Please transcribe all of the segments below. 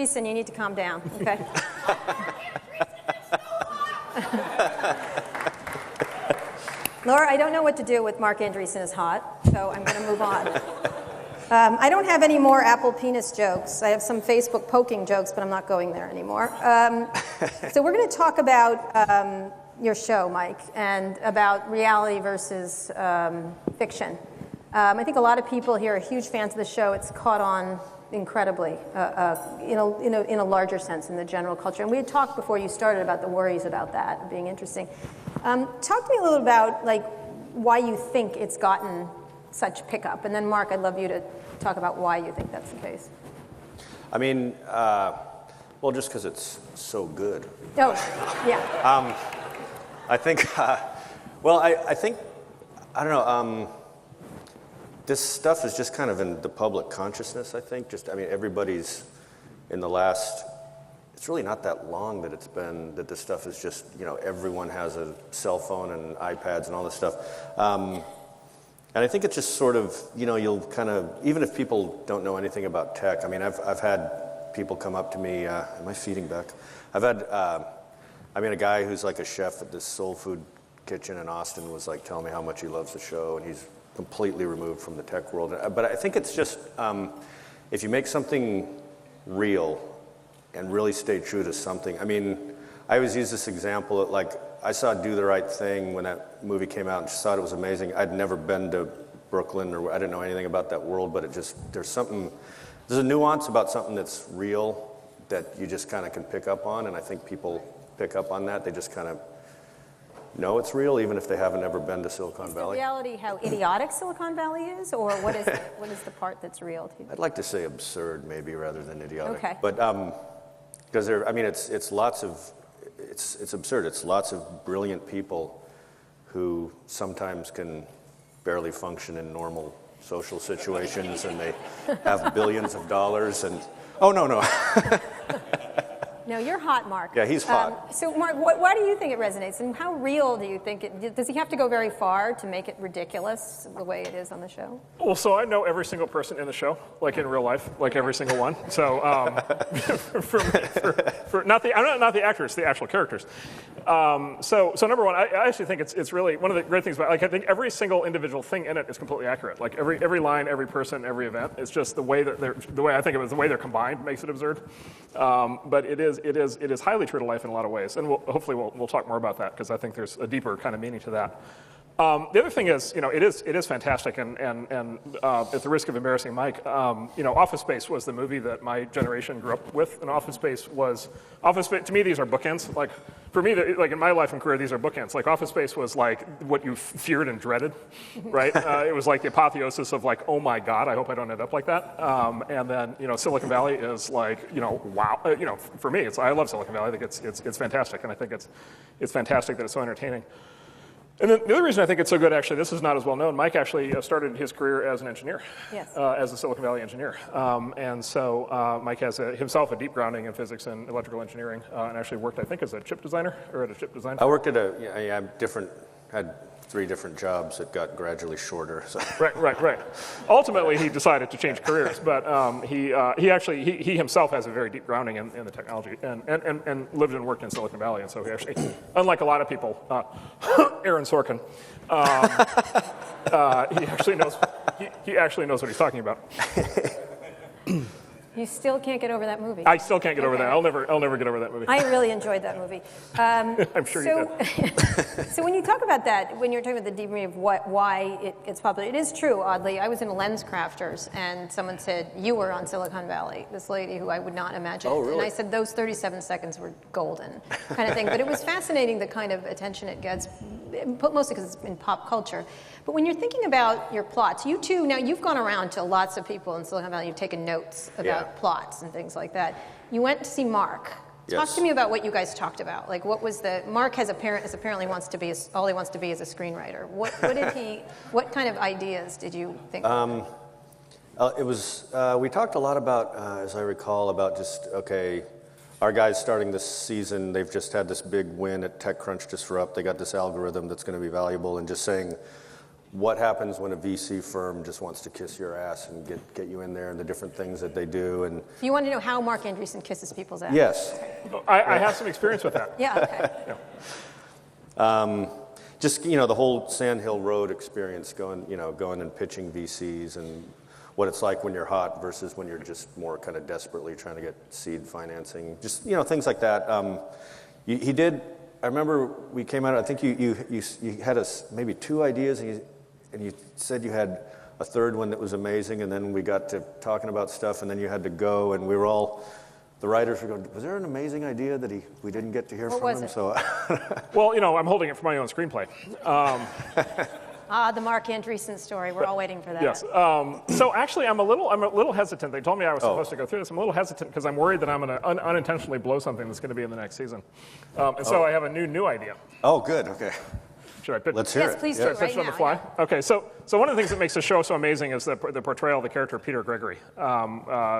Andreessen, you need to calm down, okay? Laura, I don't know what to do with Mark Andreessen is hot, so I'm going to move on. I don't have any more Apple penis jokes. I have some Facebook poking jokes, but I'm not going there anymore. So we're going to talk about your show, Mike, and about reality versus fiction. I think a lot of people here are huge fans of the show. It's caught on incredibly in a larger sense in the general culture. And we had talked before you started about the worries about that being interesting. Talk to me a little about why you think it's gotten such pickup. And then, Mark, I'd love you to talk about why you think that's the case. I mean, well, just because it's so good. Oh, yeah. I think, I think, I don't know, this stuff is just kind of in the public consciousness, I think. Everybody's in the last, it's really not that long that it's been, that this stuff is just, everyone has a cell phone and iPads and all this stuff. And I think it's just sort of, you'll kind of, even if people don't know anything about tech, I've had people come up to me, am I feeding back? I've had, a guy who's like a chef at this soul food kitchen in Austin was like telling me how much he loves the show, and he's completely removed from the tech world. But I think it's just, if you make something real and really stay true to something, I always use this example, I saw Do the Right Thing when that movie came out and just thought it was amazing. I'd never been to Brooklyn, or I didn't know anything about that world, but there's a nuance about something that's real that you just kind of can pick up on, and I think people pick up on that. They just kind of know it's real, even if they haven't ever been to Silicon Valley. Is the reality how idiotic Silicon Valley is, or what is the part that's real to you? I'd like to say absurd, maybe, rather than idiotic. Okay. But because it's absurd. It's lots of brilliant people who sometimes can barely function in normal social situations, and they have billions of dollars. And oh no. No, you're hot, Mark. Yeah, he's hot. So, Mark, why do you think it resonates, and how real do you think it? Does he have to go very far to make it ridiculous the way it is on the show? Well, so I know every single person in the show, like in real life, like every single one. So, for not the actors, the actual characters. So number one, I actually think it's really one of the great things about. I think every single individual thing in it is completely accurate. Like every line, every person, every event. It's just the way that the way I think of it is the way they're combined makes it absurd. But it is highly true to life in a lot of ways, and hopefully we'll talk more about that, because I think there's a deeper kind of meaning to that. The other thing is, it is fantastic, and at the risk of embarrassing Mike, Office Space was the movie that my generation grew up with, and Office Space to me, these are bookends. Like for me, like in my life and career, these are bookends. Like Office Space was like what you feared and dreaded, right? It was like the apotheosis of like, oh my God, I hope I don't end up like that. And then Silicon Valley is like, wow. For me, I love Silicon Valley. I think it's fantastic, and I think it's fantastic that it's so entertaining. And then the other reason I think it's so good, actually, this is not as well known. Mike actually started his career as an engineer, yes. As a Silicon Valley engineer. And so Mike has himself a deep grounding in physics and electrical engineering, and actually worked, I think, as a chip designer or at a chip design. I worked at had 3 different jobs that got gradually shorter. So. Right. Ultimately, he decided to change careers, but he himself has a very deep grounding in the technology, and lived and worked in Silicon Valley, and so he actually, unlike a lot of people, Aaron Sorkin, he actually knows what he's talking about. You still can't get over that movie. I still can't get over that. I'll never get over that movie. I really enjoyed that movie. I'm sure you did. So when you talk about that, when you're talking about the degree of why it's popular, it is true, oddly. I was in LensCrafters, and someone said, you were on Silicon Valley, this lady who I would not imagine. Oh, really? And I said, those 37 seconds were golden, kind of thing. But it was fascinating, the kind of attention it gets, mostly because it's in pop culture. But when you're thinking about your plots, you too, now you've gone around to lots of people in Silicon Valley, you've taken notes about plots and things like that. You went to see Mark. Talk to me about what you guys talked about. Like, what was Mark apparently wants to be, all he wants to be is a screenwriter. What kind of ideas did you think of? We talked a lot about, as I recall, about just, okay, our guys starting this season, they've just had this big win at TechCrunch Disrupt. They got this algorithm that's going to be valuable, and just saying, what happens when a VC firm just wants to kiss your ass and get you in there and the different things that they do. And You want to know how Mark Andreessen kisses people's ass? yes, I have some experience with that. Yeah, okay. just the whole Sand Hill Road experience, going and pitching VCs and what it's like when you're hot versus when you're just more kind of desperately trying to get seed financing. Just things like that. He did. I remember we came out. I think you had maybe 2 ideas, and you said you had a third one that was amazing. And then we got to talking about stuff, and then you had to go, and we were all. The writers were going, was there an amazing idea that we didn't get to hear What from was him? it? So, Well, I'm holding it for my own screenplay. The Mark Andreessen story. We're all waiting for that. Yes. So actually, I'm a little hesitant. They told me I was supposed to go through this. I'm a little hesitant because I'm worried that I'm going to unintentionally blow something that's going to be in the next season. And so I have a new idea. oh, good. Okay, Should I pitch? let's hear Yes, it. please Yeah. do. Pitch Right on the now, fly? yeah. Okay, so one of the things that makes the show so amazing is the portrayal of the character Peter Gregory,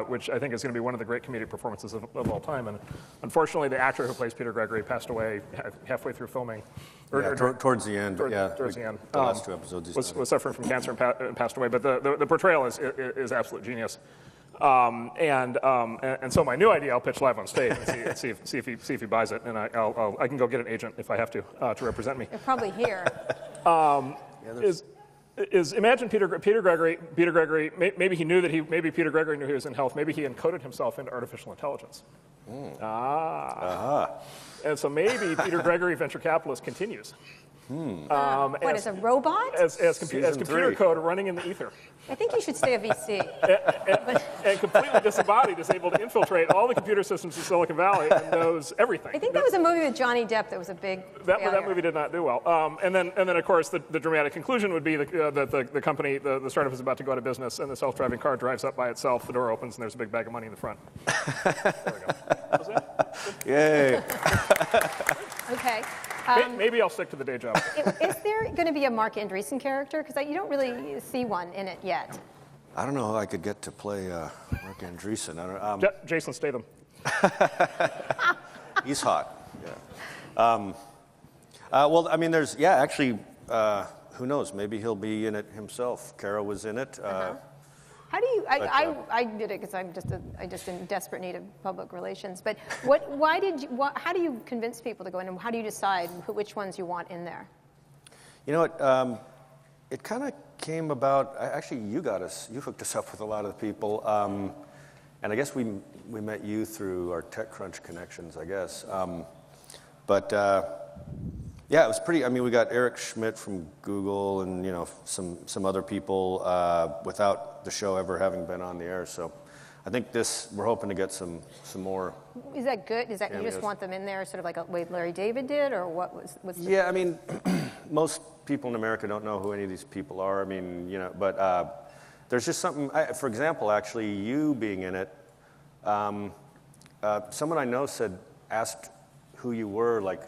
which I think is going to be one of the great comedic performances of all time. And unfortunately, the actor who plays Peter Gregory passed away halfway through filming. Towards the end. Towards yeah, the end. The last 2 episodes. Was suffering from cancer and passed away. But the portrayal is absolute genius. And so my new idea I'll pitch live on stage and see if he buys it, and I can go get an agent if I have to represent me. You're probably here. Is imagine Peter Gregory. Maybe he knew that maybe Peter Gregory knew he was in health. Maybe he encoded himself into artificial intelligence. And so maybe Peter Gregory, venture capitalist, continues. What, as a robot? As Season computer 3. code running in the ether. I think you should stay a VC. And completely disembodied is able to infiltrate all the computer systems in Silicon Valley and knows everything. I think that was a movie with Johnny Depp that was a big failure. That movie did not do well. And then of course the dramatic conclusion would be the company, the startup is about to go out of business, and the self-driving car drives up by itself. The door opens and there's a big bag of money in the front. There we go. Was that? Yay. Okay. Maybe I'll stick to the day job. Is there going to be a Mark Andreessen character? Because you don't really see one in it yet. I don't know how I could get to play Mark Andreessen. I don't. Jason Statham. He's hot. Yeah. Well, I mean, actually, who knows? Maybe he'll be in it himself. Kara was in it. How do you? I did it because I'm just in desperate need of public relations. But how do you convince people to go in, and how do you decide which ones you want in there? You know what? It kind of came about. Actually, you hooked us up with a lot of the people, and I guess we met you through our TechCrunch connections, I guess. Yeah, it was pretty. I mean, we got Eric Schmidt from Google, and some other people without the show ever having been on the air. So, I think we're hoping to get some more. Is that good? Is that you just cameos. want them in there, sort of like a way Larry David did, or what's the? Yeah, I mean, most people in America don't know who any of these people are. I mean, but there's just something. For example, actually, you being in it, someone I know asked who you were. Like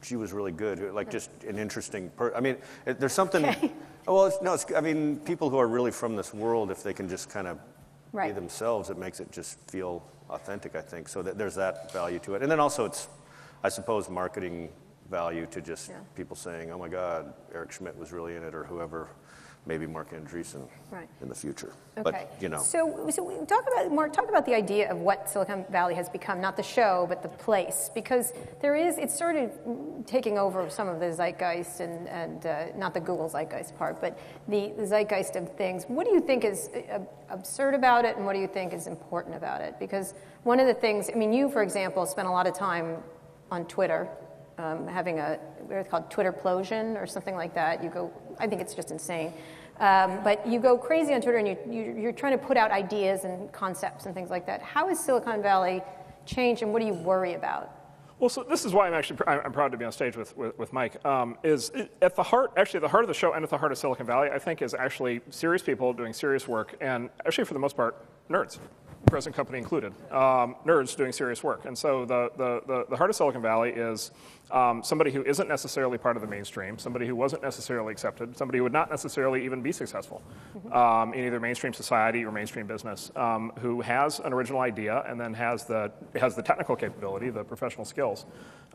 she was really good. Like just an interesting person. I mean, there's something. Okay. Well, I mean, people who are really from this world, if they can just kind of be Right. themselves, it makes it just feel authentic, I think. So there's that value to it. And then also it's, I suppose, marketing value to just people saying, oh my God, Eric Schmidt was really in it, or whoever, maybe Mark Andreessen in the future. Okay. But, So we talk about the idea of what Silicon Valley has become, not the show, but the place, because it's sort of taking over some of the zeitgeist and not the Google zeitgeist part, but the zeitgeist of things. What do you think is absurd about it, and what do you think is important about it? Because one of the things, I mean, you, for example, spent a lot of time on Twitter, having what's called Twitterplosion or something like that. I think it's just insane. But you go crazy on Twitter, and you're trying to put out ideas and concepts and things like that. How has Silicon Valley changed, and what do you worry about? Well, so this is why I'm proud to be on stage with Mike. At the heart of the show and at the heart of Silicon Valley, I think, is actually serious people doing serious work, and actually for the most part, nerds. Present company included, nerds doing serious work. And so the heart of Silicon Valley is somebody who isn't necessarily part of the mainstream, somebody who wasn't necessarily accepted, somebody who would not necessarily even be successful in either mainstream society or mainstream business, who has an original idea and then has the technical capability, the professional skills,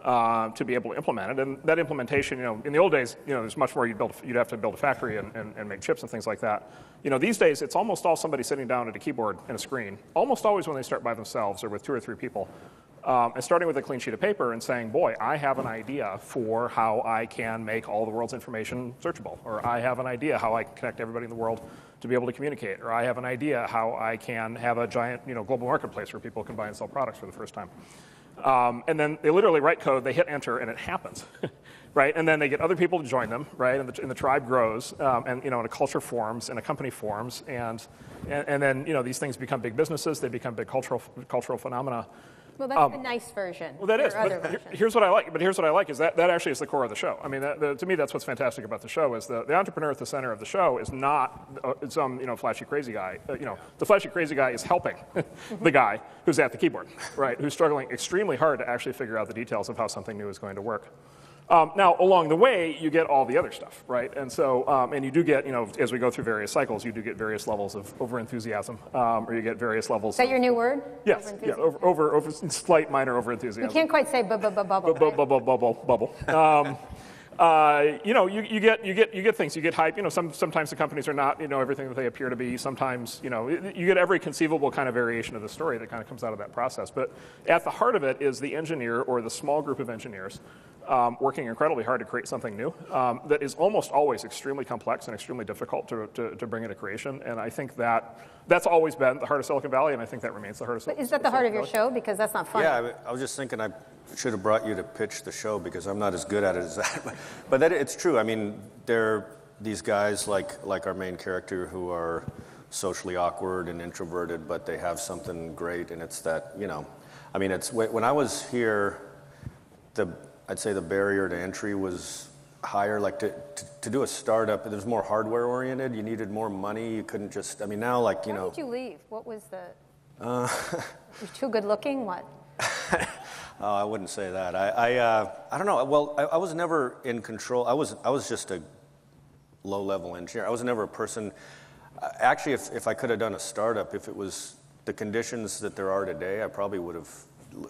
to be able to implement it. And that implementation, in the old days, there's much more. You'd have to build a factory and make chips and things like that. These days, it's almost all somebody sitting down at a keyboard and a screen, almost always when they start by themselves or with 2 or 3 people, and starting with a clean sheet of paper and saying, boy, I have an idea for how I can make all the world's information searchable, or I have an idea how I can connect everybody in the world to be able to communicate, or I have an idea how I can have a giant global marketplace where people can buy and sell products for the first time. And then they literally write code, they hit enter, and it happens, right? And then they get other people to join them, right? And the tribe grows, and a culture forms, and a company forms, and then these things become big businesses. They become big cultural phenomena. Well, that's a nice version. Well, that is. But here's what I like. But here's what I like is that actually is the core of the show. I mean, to me, that's what's fantastic about the show is the entrepreneur at the center of the show is not some flashy crazy guy. The flashy crazy guy is helping the guy who's at the keyboard, right? Who's struggling extremely hard to actually figure out the details of how something new is going to work. Now, along the way, you get all the other stuff, right? And so, and you do get, as we go through various cycles, you do get various levels of overenthusiasm, or you get various levels. Is that your new word? Yes, yeah, over slight minor overenthusiasm. You can't quite say bubble. Bubble. You get things. You get hype. Sometimes the companies are not, everything that they appear to be. Sometimes, you get every conceivable kind of variation of the story that kind of comes out of that process. But at the heart of it is the engineer or the small group of engineers working incredibly hard to create something new that is almost always extremely complex and extremely difficult to bring into creation. And I think that's always been the heart of Silicon Valley, and I think that remains the heart of Silicon Valley. Is that the heart of your show? Because that's not funny. Yeah, I was just thinking I should have brought you to pitch the show because I'm not as good at it as that. But it's true. I mean, there are these guys like our main character who are socially awkward and introverted, but they have something great, and it's that, I mean, it's when I was here, I'd say the barrier to entry was higher. Like to do a startup, it was more hardware oriented. You needed more money. You couldn't just. I mean, now Why did you leave? What was the? You're too good looking. What? Oh, I wouldn't say that. I don't know. Well, I was never in control. I was just a low level engineer. I was never a person. Actually, if I could have done a startup, if it was the conditions that there are today, I probably would have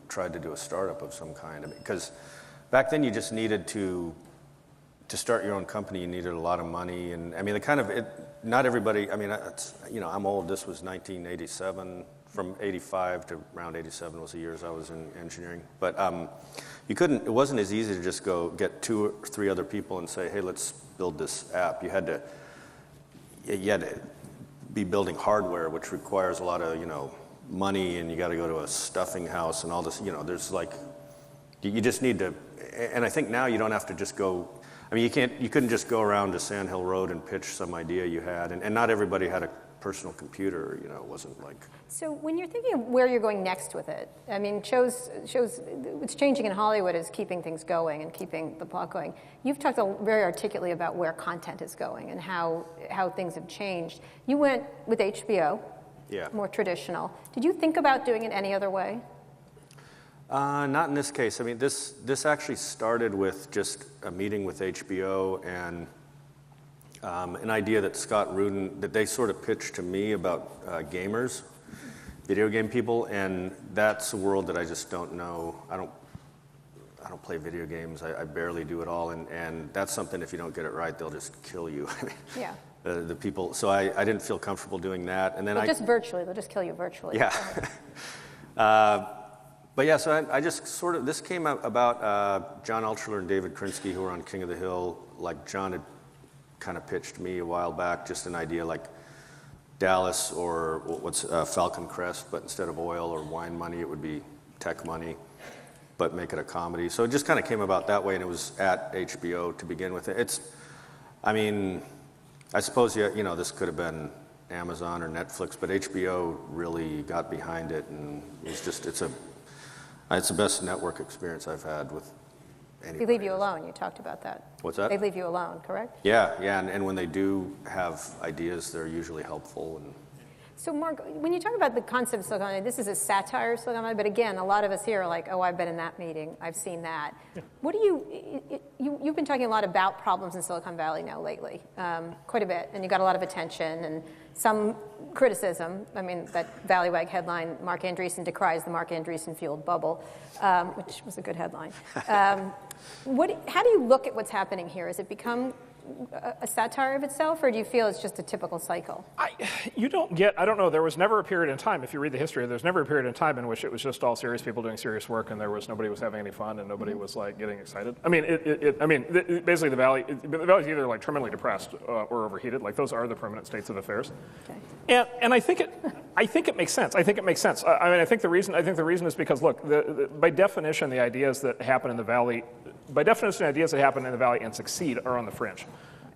tried to do a startup of some kind. I mean, because back then, you just needed to start your own company. You needed a lot of money, and I mean, not everybody. I mean, I'm old. This was 1987. From 85 to around 87 was the years I was in engineering. But you couldn't. It wasn't as easy to just go get 2 or 3 other people and say, "Hey, let's build this app." You had to be building hardware, which requires a lot of money, and you got to go to a stuffing house and all this. There's you just need to. And I think now you don't have to just go. I mean, you couldn't just go around to Sand Hill Road and pitch some idea you had, and not everybody had a personal computer. It wasn't like. So when you're thinking of where you're going next with it, I mean, shows what's changing in Hollywood is keeping things going and keeping the plot going. You've talked very articulately about where content is going and how things have changed. You went with HBO, more traditional. Did you think about doing it any other way? Not in this case. I mean, this actually started with just a meeting with HBO and an idea that Scott Rudin, that they sort of pitched to me about gamers, video game people, and that's a world that I just don't know. I don't play video games. I barely do it all, and that's something, if you don't get it right, they'll just kill you. I mean, yeah. The people. So I didn't feel comfortable doing that, and then just virtually. They'll just kill you virtually. Yeah. But yeah, so I just sort of, this came out about John Altshuler and David Krinsky, who were on King of the Hill. Like John had kind of pitched me a while back, just an idea like Dallas or what's Falcon Crest, but instead of oil or wine money, it would be tech money, but make it a comedy. So it just kind of came about that way, and it was at HBO to begin with. I mean, I suppose this could have been Amazon or Netflix, but HBO really got behind it, and it's the best network experience I've had with anybody. They leave you alone. You talked about that. What's that? They leave you alone, correct? Yeah, and when they do have ideas, they're usually helpful. And so, Mark, when you talk about the concept of Silicon Valley, this is a satire of Silicon Valley, but again, a lot of us here are like, oh, I've been in that meeting, I've seen that. Yeah. What do you've been talking a lot about problems in Silicon Valley now lately, quite a bit, and you got a lot of attention, and some criticism. I mean, that Valleywag headline, Mark Andreessen decries the Mark Andreessen-fueled bubble, which was a good headline. How do you look at what's happening here? Has it become a satire of itself, or do you feel it's just a typical cycle? I don't know. There was never a period in time, if you read the history, there's never a period in time in which it was just all serious people doing serious work, and nobody was having any fun, and nobody was like getting excited. I mean, basically the Valley's either like terminally depressed or overheated. Like those are the permanent states of affairs. Okay. And I think it makes sense. I think the reason is because look, by definition, the ideas that happen in the Valley. By definition, the ideas that happen in the Valley and succeed are on the fringe.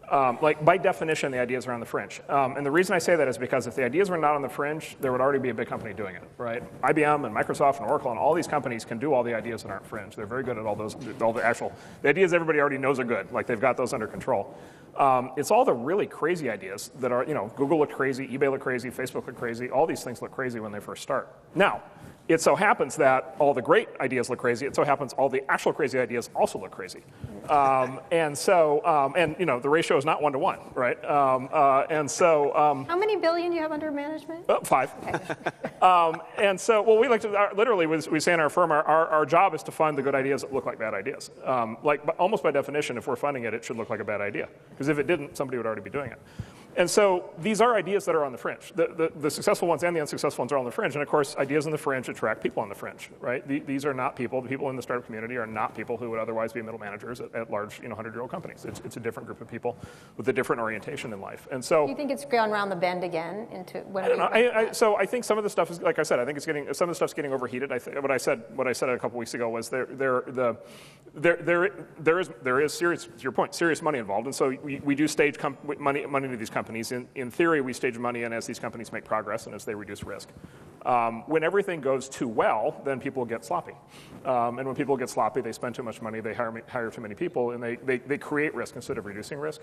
By definition, the ideas are on the fringe. And the reason I say that is because if the ideas were not on the fringe, there would already be a big company doing it, right? IBM and Microsoft and Oracle and all these companies can do all the ideas that aren't fringe. They're very good at the ideas everybody already knows are good. Like they've got those under control. It's all the really crazy ideas that are, Google looked crazy, eBay looked crazy, Facebook looked crazy. All these things look crazy when they first start. Now, it so happens that all the great ideas look crazy. It so happens all the actual crazy ideas also look crazy. The ratio is not 1-to-1, right? How many billion do you have under management? 5. Okay. We like to, literally, we say in our firm, our job is to find the good ideas that look like bad ideas. Almost by definition, if we're funding it, it should look like a bad idea. Because if it didn't, somebody would already be doing it. And so these are ideas that are on the fringe. The successful ones and the unsuccessful ones are on the fringe. And of course, ideas on the fringe attract people on the fringe, right? These are not people. The people in the startup community are not people who would otherwise be middle managers at large, 100-year-old companies. It's a different group of people with a different orientation in life. And so, do you think it's gone around the bend again into? I don't know. So I think some of the stuff is, like I said, I think some of the stuff's getting overheated. What I said a couple weeks ago was there is serious, to your point, serious money involved. And so we do stage money to these companies. In theory, we stage money in as these companies make progress and as they reduce risk. When everything goes too well, then people get sloppy. And when people get sloppy, they spend too much money, they hire too many people, and they create risk instead of reducing risk.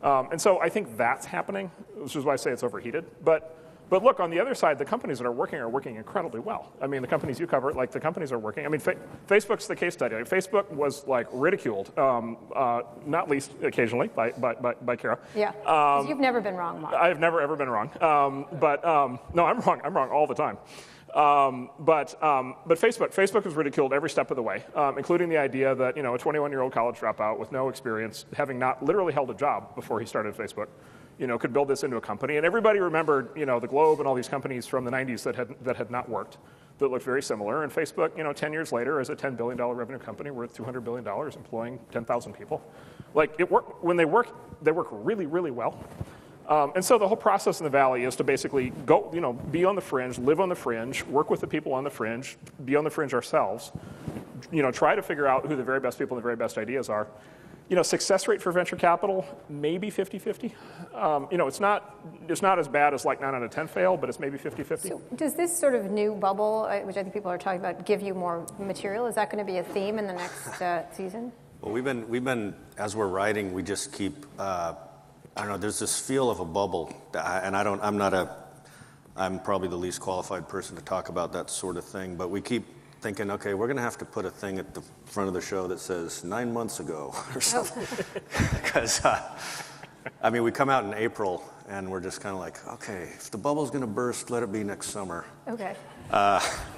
And so I think that's happening, which is why I say it's overheated. But look, on the other side, the companies that are working incredibly well. I mean, the companies you cover, like the companies are working. I mean, Facebook's the case study. Like, Facebook was like ridiculed, not least occasionally by Kara. Yeah, 'cause you've never been wrong, Mark. I've never ever been wrong. No, I'm wrong. I'm wrong all the time. But Facebook was ridiculed every step of the way, including the idea that a 21-year-old college dropout with no experience, having not literally held a job before he started Facebook, could build this into a company. And everybody remembered, the Globe and all these companies from the 90s that had not worked, that looked very similar. And Facebook, 10 years later, is a $10 billion revenue company worth $200 billion, employing 10,000 people. Like, when they work really, really well. And so the whole process in the Valley is to basically go, be on the fringe, live on the fringe, work with the people on the fringe, be on the fringe ourselves, try to figure out who the very best people and the very best ideas are. Success rate for venture capital, maybe 50-50. It's not as bad as like 9 out of 10 fail, but it's maybe 50-50. So does this sort of new bubble, which I think people are talking about, give you more material? Is that going to be a theme in the next season? Well, we've been as we're writing, we just keep. I don't know. There's this feel of a bubble, I'm probably the least qualified person to talk about that sort of thing, but we keep thinking, okay, we're going to have to put a thing at the front of the show that says 9 months ago or something. Because, we come out in April and we're just kind of like, okay, if the bubble's going to burst, let it be next summer. Okay.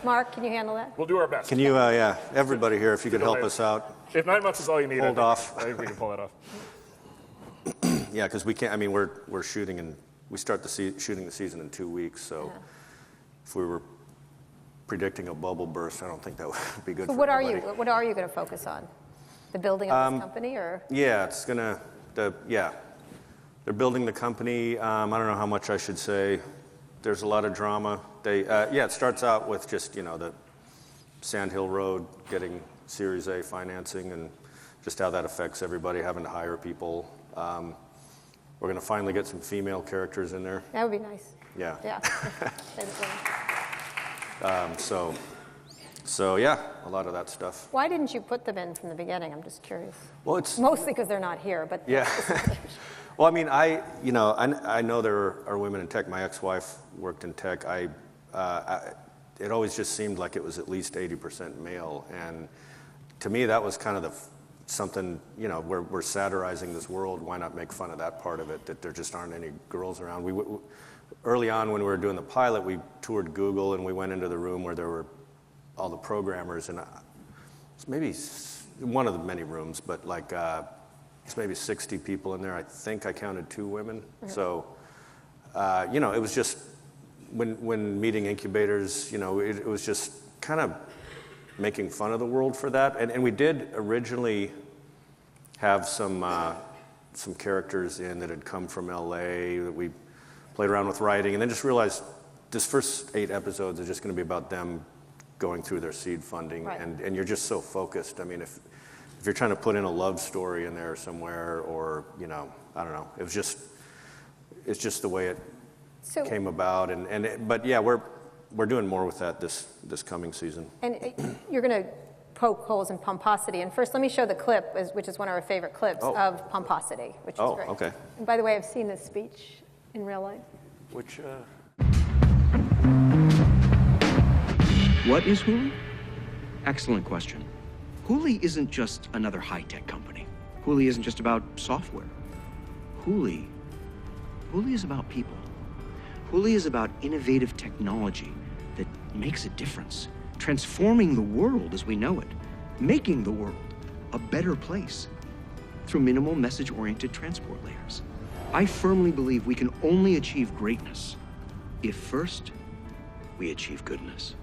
Mark, can you handle that? We'll do our best. Can you, everybody here, if you could help us out. If 9 months is all you need, hold off. I think we can pull that off. Yeah, because we can't, we're shooting and we start shooting the season in 2 weeks, so if we were predicting a bubble burst, I don't think that would be good for everybody. What are you going to focus on? The building of this company, or? Yeah, they're building the company. I don't know how much I should say. There's a lot of drama. It starts out with just, the Sand Hill Road getting Series A financing and just how that affects everybody, having to hire people. We're going to finally get some female characters in there. That would be nice. Yeah. Yeah. So yeah, a lot of that stuff. Why didn't you put them in from the beginning? I'm just curious. Well, it's mostly because they're not here, but yeah. Well, I know there are women in tech. My ex-wife worked in tech. It always just seemed like it was at least 80% male, and to me that was kind of something, we're satirizing this world. Why not make fun of that part of it? That there just aren't any girls around. early on when we were doing the pilot, we toured Google and we went into the room where there were all the programmers, and it's maybe one of the many rooms, but like it's maybe 60 people in there. I think I counted 2 women. So, you know, it was just when meeting incubators, you know, it was just kind of making fun of the world for that. And we did originally have some characters in that had come from LA that we played around with writing, and then just realized this first 8 episodes is just going to be about them going through their seed funding, Right. and you're just so focused. I mean, if you're trying to put in a love story in there somewhere, or, you know, I don't know, it's just the way it So, came about, but yeah, we're doing more with that this coming season. and you're going to poke holes in pomposity. And first, let me show the clip, which is one of our favorite clips of pomposity, which is great. Oh, okay. And by the way, I've seen this speech in real life. Which, What is Hooli? Excellent question. Hooli isn't just another high-tech company. Hooli isn't just about software. Hooli is about people. Hooli is about innovative technology that makes a difference, transforming the world as we know it, making the world a better place through minimal message-oriented transport layers. I firmly believe we can only achieve greatness if first we achieve goodness.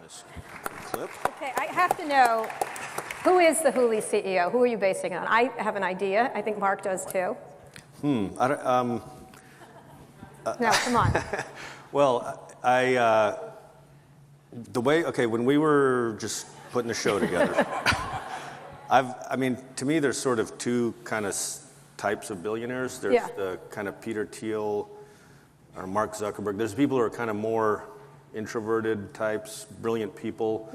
nice clip. Okay, I have to know, who is the Hooli CEO? Who are you basing it on? I have an idea. I think Mark does too. I don't, No, come on. well, when we were just putting the show together, I mean, to me, there's sort of 2 kind of types of billionaires. There's the kind of Peter Thiel or Mark Zuckerberg. There's people who are kind of more introverted types, brilliant people.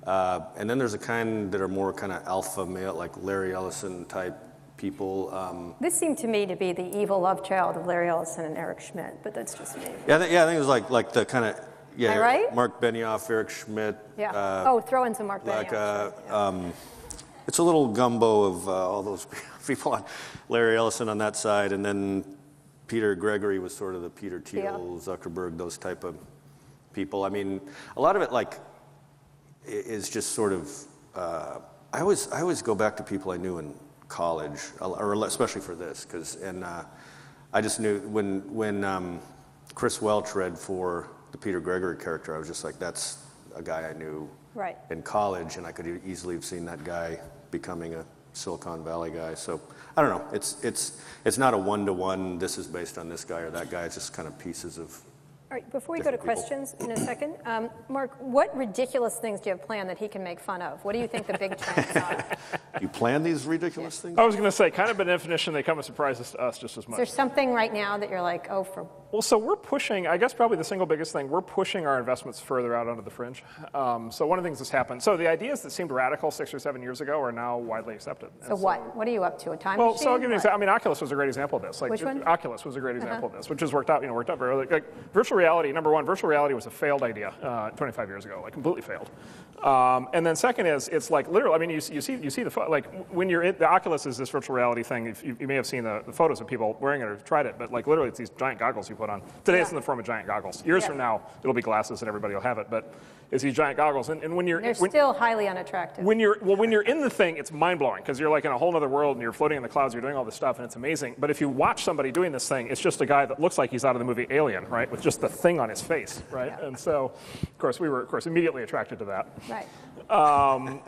And then there's a kind that are more kind of alpha male, like Larry Ellison type people. This seemed to me to be the evil love child of Larry Ellison and Eric Schmidt, but that's just me. I think it was like the kind of, Am I right? Mark Benioff, Eric Schmidt. Yeah. Throw in some Mark Benioff. Like it's a little gumbo of all those people on Larry Ellison on that side, and then Peter Gregory was sort of the Peter Thiel, Zuckerberg, those type of people. I mean, a lot of it like is just sort of. I always go back to people I knew in college, or especially for this, because I just knew when Chris Welch read for the Peter Gregory character, I was just like, that's a guy I knew in college, and I could easily have seen that guy becoming a Silicon Valley guy. So I don't know. It's not a one-to-one. This is based on this guy or that guy. It's just kind of pieces of. All right, before we go to questions in a second, Mark, what ridiculous things do you have planned that he can make fun of? What do you think the big trends are? You plan these ridiculous things? I was going to say, kind of by definition, they come as surprises to us just as Is much. there something right now that you're like, oh, for... Well, so we're pushing, I guess probably the single biggest thing, we're pushing our investments further out onto the fringe. So one of the things that's happened, so the ideas that seemed radical 6 or 7 years ago are now widely accepted. So what? What are you up to, a time Well, machine? so I'll give you an What? example. I mean, Oculus was a great example of this. Like, Which one? Oculus was a great example of this, which has worked out very well. Like, virtual reality, number one, virtual reality was a failed idea 25 years ago, like completely failed. And then second is, it's like literally, I mean, you see like when you're in, the Oculus is this virtual reality thing. If you may have seen the photos of people wearing it or tried it, but like literally it's these giant goggles you put on. Today it's in the form of giant goggles. Years from now, it'll be glasses and everybody will have it, but it's these giant goggles. And when you're... They're still highly unattractive. When you're in the thing, it's mind-blowing because you're like in a whole other world and you're floating in the clouds, you're doing all this stuff, and it's amazing. But if you watch somebody doing this thing, it's just a guy that looks like he's out of the movie Alien, right, with just the thing on his face, right? Yeah. And so, of course, we were, immediately attracted to that. Right. I'll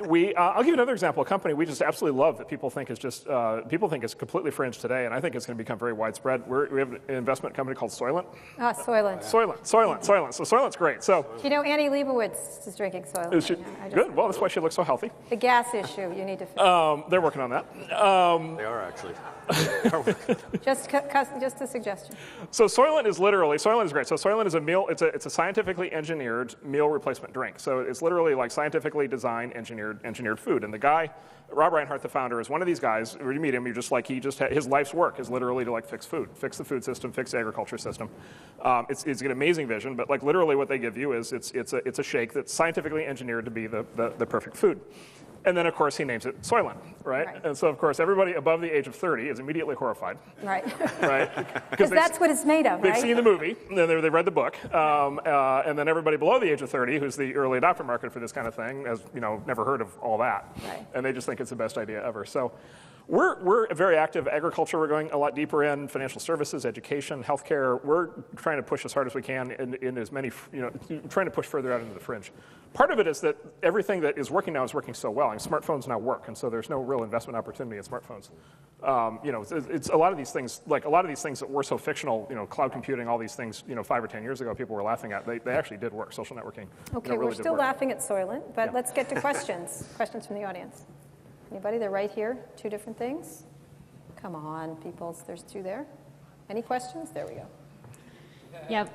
give you another example. A company we just absolutely love that people think is completely fringe today, and I think it's going to become very widespread. We have an investment company called Soylent. Soylent. Soylent. So Soylent's great. So You know, Annie Leibovitz is drinking Soylent. is she, right now. I just- good. Well, that's why she looks so healthy. The gas issue, you need to fix. They're working on that. They are actually. Just a suggestion. So Soylent is great. So Soylent is a meal. It's a scientifically engineered meal replacement drink. So it's literally like scientifically designed, engineered food. And the guy, Rob Reinhart, the founder, is one of these guys. When you meet him, you're just like his life's work is literally to like fix food, fix the food system, fix the agriculture system. It's an amazing vision, but like literally what they give you is it's a shake that's scientifically engineered to be the perfect food. And then, of course, he names it Soylent, right? Right. And so, of course, everybody above the age of 30 is immediately horrified, Right. right? Because that's what it's made of, They've right? seen the movie, and then they've read the book, and then everybody below the age of 30, who's the early adopter market for this kind of thing, has never heard of all that, Right. and they just think it's the best idea ever. So, we're very active. Agriculture, we're going a lot deeper in financial services, education, healthcare. We're trying to push as hard as we can in as many, trying to push further out into the fringe. Part of it is that everything that is working now is working so well. And smartphones now work, and so there's no real investment opportunity in smartphones. It's a lot of these things, like a lot of these things that were so fictional, cloud computing, all these things, 5 or 10 years ago, people were laughing at. They actually did work. Social networking. Okay, really we're did still work. laughing at Soylent, but let's get to questions. Questions from the audience. Anybody? They're right here. 2 different things. Come on, people. There's 2 there. Any questions? There we go. Yeah.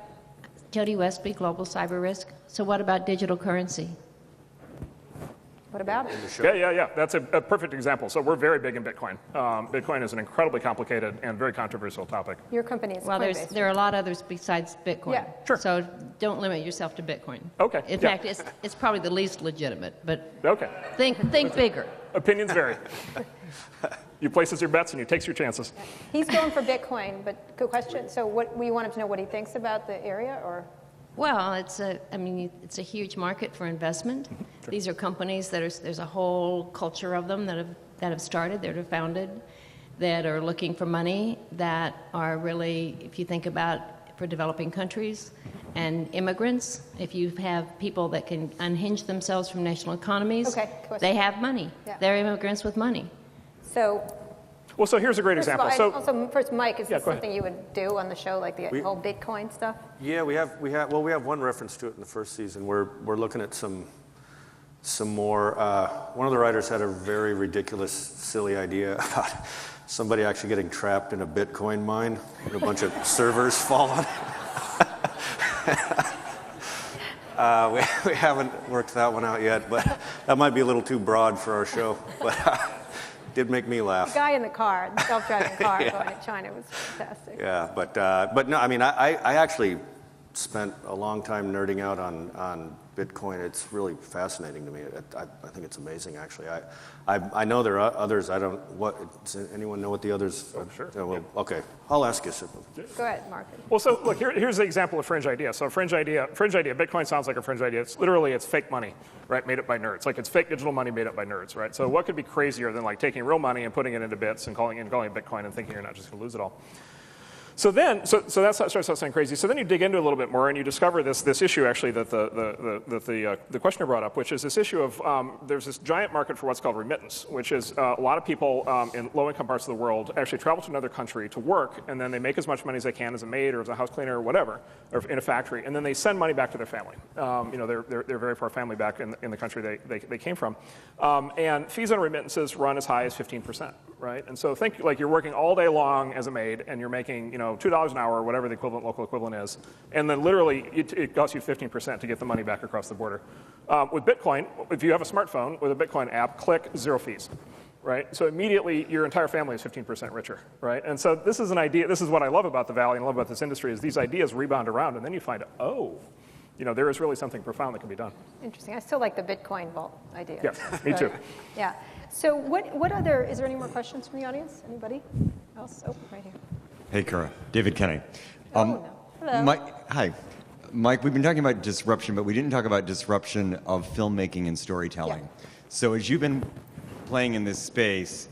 Jody Westby, Global Cyber Risk. So what about digital currency? What about it? Yeah. That's a perfect example. So we're very big in Bitcoin. Bitcoin is an incredibly complicated and very controversial topic. Your company is Well, Coinbase. there are a lot others besides Bitcoin. Yeah. Sure. So don't limit yourself to Bitcoin. Okay, In yeah. fact, it's probably the least legitimate, but Okay. think bigger. Opinions vary. You places your bets and you takes your chances. He's going for Bitcoin, but good question. So what we want him to know what he thinks about the area, or? Well, it's a huge market for investment. These are companies there's a whole culture of them that have started, that have founded, that are looking for money, that are really, if you think about for developing countries and immigrants, if you have people that can unhinge themselves from national economies, Okay, question. they have money. Yeah. They're immigrants with money. So, Well, so here's a great first of example. all, also, first, Mike, is Yeah, this go ahead. something you would do on the show, like the whole Bitcoin stuff? Yeah, we have one reference to it in the first season. We're looking at some more. One of the writers had a very ridiculous, silly idea about somebody actually getting trapped in a Bitcoin mine and a bunch of servers fall on it. We haven't worked that one out yet, but that might be a little too broad for our show. But did make me laugh. The guy in the car, the self-driving car going to China was fantastic. Yeah, but no, I mean, I actually spent a long time nerding out on Bitcoin. It's really fascinating to me. I think it's amazing, actually. I know there are others. Does anyone know what the others? Sure. Oh, well, okay, I'll ask you something. Go ahead, Mark. Well, so look, here's an example of fringe idea. So fringe idea, Bitcoin sounds like a fringe idea. It's fake money, right, made up by nerds. Like it's fake digital money made up by nerds, right? So what could be crazier than like taking real money and putting it into bits and calling it Bitcoin and thinking you're not just going to lose it all? So then, so that starts out sounding crazy. So then you dig into it a little bit more, and you discover this issue actually that the questioner brought up, which is this issue of there's this giant market for what's called remittance, which is a lot of people in low-income parts of the world actually travel to another country to work, and then they make as much money as they can as a maid or as a house cleaner or whatever, or in a factory, and then they send money back to their family. Their very poor family back in the country they came from, and fees on remittances run as high as 15%, right? And so think like you're working all day long as a maid, and you're making $2 an hour or whatever the local equivalent is, and then literally it costs you 15% to get the money back across the border. With Bitcoin, if you have a smartphone with a Bitcoin app, click 0 fees, right? So immediately your entire family is 15% richer, right? And so this is an idea. This is what I love about the Valley and love about this industry is these ideas rebound around, and then you find there is really something profound that can be done. Interesting. I still like the Bitcoin vault idea. Yeah, me too. Yeah. So what other, is there any more questions from the audience? Anybody else? Oh, right here. Hey, Kara. David Kenny. No. Hello. Mike, we've been talking about disruption, but we didn't talk about disruption of filmmaking and storytelling. Yeah. So as you've been playing in this space,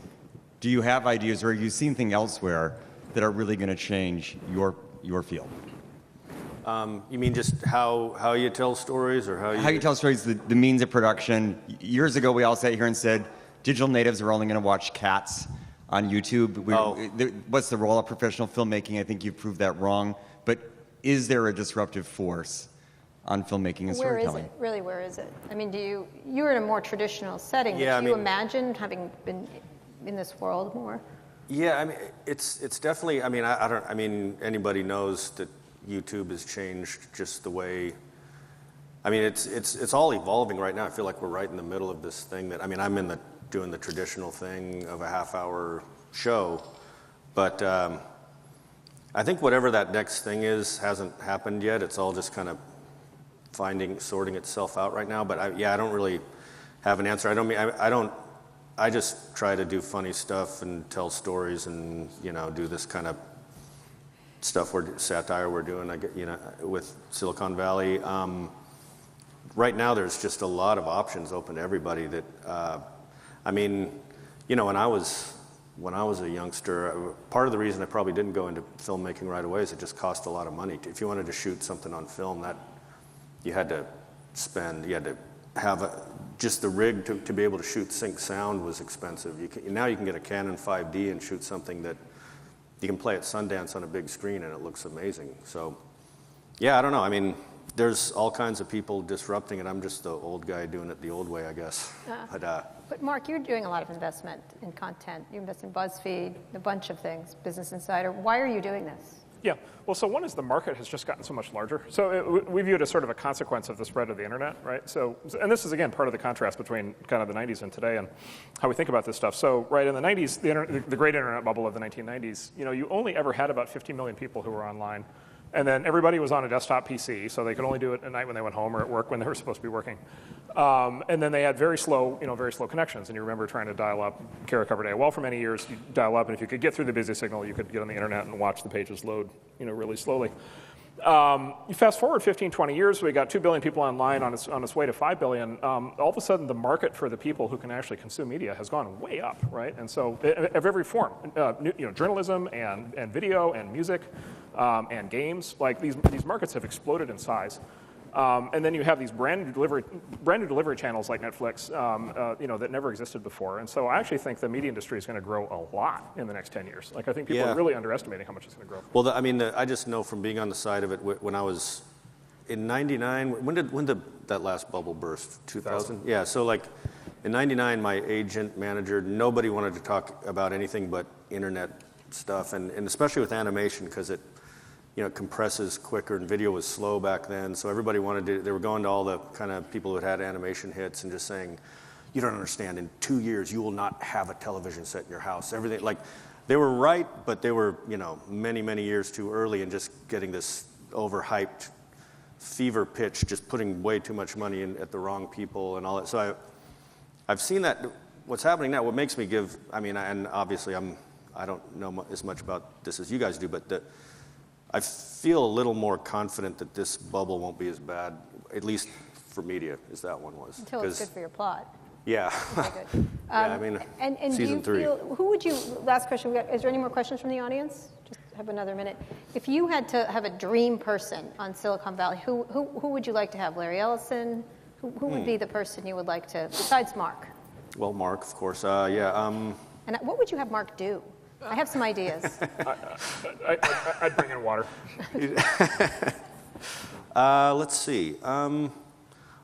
do you have ideas or have you seen things elsewhere that are really going to change your field? You mean just how you tell stories or How you tell stories, the means of production. Years ago, we all sat here and said digital natives are only going to watch Cats on YouTube. What's the role of professional filmmaking? I think you've proved that wrong. But is there a disruptive force on filmmaking and storytelling? Where is it? Really, where is it? I mean, you're in a more traditional setting. Yeah, do you imagine having been in this world more? Yeah, I mean, it's definitely. I mean, I mean, anybody knows that YouTube has changed just the way. I mean, it's all evolving right now. I feel like we're right in the middle of this thing that. I mean, I'm doing the traditional thing of a half-hour show, but I think whatever that next thing is hasn't happened yet. It's all just kind of sorting itself out right now. But I don't really have an answer. I just try to do funny stuff and tell stories and, do this kind of stuff satire we're doing, with Silicon Valley. Right now there's just a lot of options open to everybody that, when I was a youngster, part of the reason I probably didn't go into filmmaking right away is it just cost a lot of money. If you wanted to shoot something on film, that you had to have just the rig to be able to shoot sync sound was expensive. Now you can get a Canon 5D and shoot something that you can play at Sundance on a big screen and it looks amazing. So, yeah, I don't know. There's all kinds of people disrupting it. I'm just the old guy doing it the old way, I guess. But Mark, you're doing a lot of investment in content. You invest in BuzzFeed, a bunch of things, Business Insider. Why are you doing this? Yeah, well, so one is the market has just gotten so much larger. So we view it as sort of a consequence of the spread of the internet, right? So, and this is, again, part of the contrast between kind of the 90s and today and how we think about this stuff. So, right, in the 90s, the great internet bubble of the 1990s, you only ever had about 50 million people who were online. And then everybody was on a desktop PC, so they could only do it at night when they went home or at work when they were supposed to be working. And then they had very slow connections. And you remember trying to dial up carrier covered AOL for many years. You dial up, and if you could get through the busy signal, you could get on the internet and watch the pages load, really slowly. You fast forward 15, 20 years, we got 2 billion people online on its way to 5 billion. All of a sudden, the market for the people who can actually consume media has gone way up, right? And so, of every form, journalism and video and music and games, like these markets have exploded in size. And then you have these brand new delivery channels like Netflix, that never existed before. And so I actually think the media industry is going to grow a lot in the next 10 years. Like, I think people are really underestimating how much it's going to grow. Well, I just know from being on the side of it when I was in '99. When did that last bubble burst? 2000. Yeah. So like in '99, my agent, manager, nobody wanted to talk about anything but internet stuff, and especially with animation because it compresses quicker, and video was slow back then. So everybody they were going to all the kind of people who had animation hits and just saying, you don't understand, in 2 years you will not have a television set in your house. Everything, like, they were right, but they were, many, many years too early and just getting this overhyped fever pitch, just putting way too much money in at the wrong people and all that. So I've seen that. What's happening now, what makes me and obviously I don't know as much about this as you guys do, but I feel a little more confident that this bubble won't be as bad, at least for media, as that one was. Until it's good for your plot. Yeah. Okay, good. And season 3. Who would you, last question, is there any more questions from the audience? Just have another minute. If you had to have a dream person on Silicon Valley, who would you like to have? Larry Ellison? Who would be the person you would like to, besides Mark? Well, Mark, of course, yeah. And what would you have Mark do? I have some ideas. I'd bring in water. Let's see. I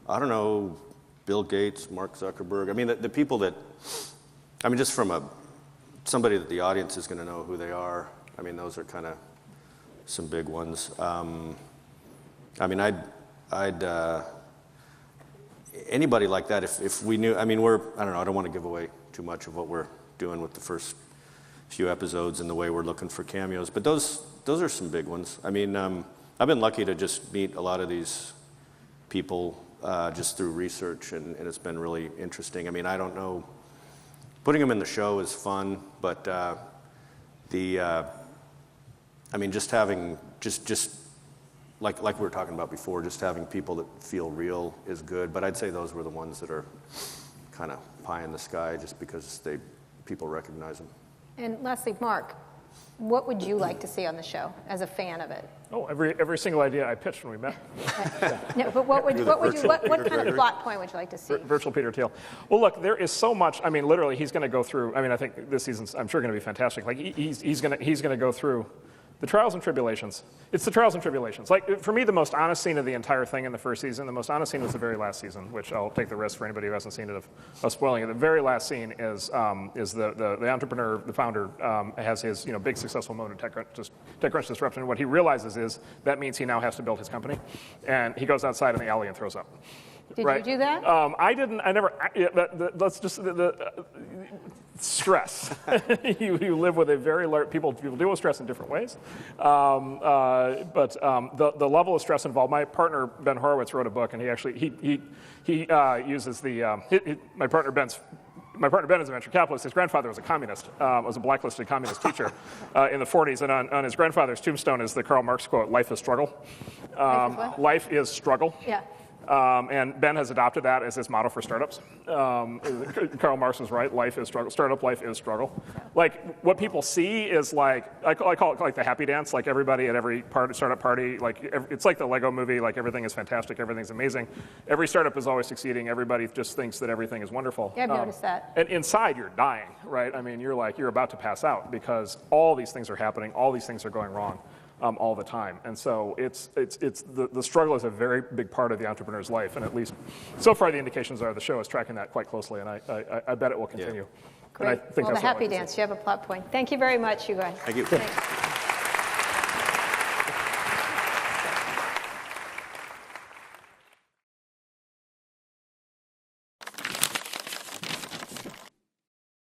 don't know, Bill Gates, Mark Zuckerberg. The people that, just from somebody that the audience is going to know who they are. Those are kind of some big ones. I'd anybody like that, if we knew, I don't want to give away too much of what we're doing with the first few episodes and the way we're looking for cameos, but those are some big ones. I've been lucky to just meet a lot of these people just through research, and it's been really interesting. I don't know, putting them in the show is fun, but just having just like we were talking about before, just having people that feel real is good. But I'd say those were the ones that are kind of pie in the sky, just because people recognize them. And lastly, Mark, what would you like to see on the show as a fan of it? Oh, every single idea I pitched when we met. No, but what kind of plot point would you like to see? Virtual Peter Thiel. Well, look, there is so much. Literally, he's going to go through. I think this season's, I'm sure, going to be fantastic. Like, he's going to go through the trials and tribulations. It's the trials and tribulations. Like, for me, the most honest scene of the entire thing in the first season, the most honest scene was the very last season, which I'll take the risk for anybody who hasn't seen it of spoiling it. The very last scene is the entrepreneur, the founder, has his big successful moment of TechCrunch disruption. What he realizes is that means he now has to build his company, and he goes outside in the alley and throws up. Did you do that? I didn't. I never. Let's just stress. you live with a very large, people deal with stress in different ways. But the level of stress involved, my partner, Ben Horowitz, wrote a book, and he uses my partner Ben is a venture capitalist. His grandfather was a communist, was a blacklisted communist teacher in the 40s. And on his grandfather's tombstone is the Karl Marx quote, "Life is struggle." Life is struggle. Yeah. And Ben has adopted that as his motto for startups. Karl Marx was right. Life is struggle. Startup life is struggle. Like what people see is like I call it like the happy dance. Like everybody at every startup party, it's like the Lego movie. Like everything is fantastic. Everything's amazing. Every startup is always succeeding. Everybody just thinks that everything is wonderful. Yeah, I've noticed that. And inside you're dying, right? I mean, you're about to pass out because all these things are happening. All these things are going wrong. All the time. And so the struggle is a very big part of the entrepreneur's life, and at least so far the indications are the show is tracking that quite closely, and I bet it will continue. Great. And I think Well, the that's all I happy can say. dance, you have a plot point. Thank you very much, you guys. Thank you. Thanks.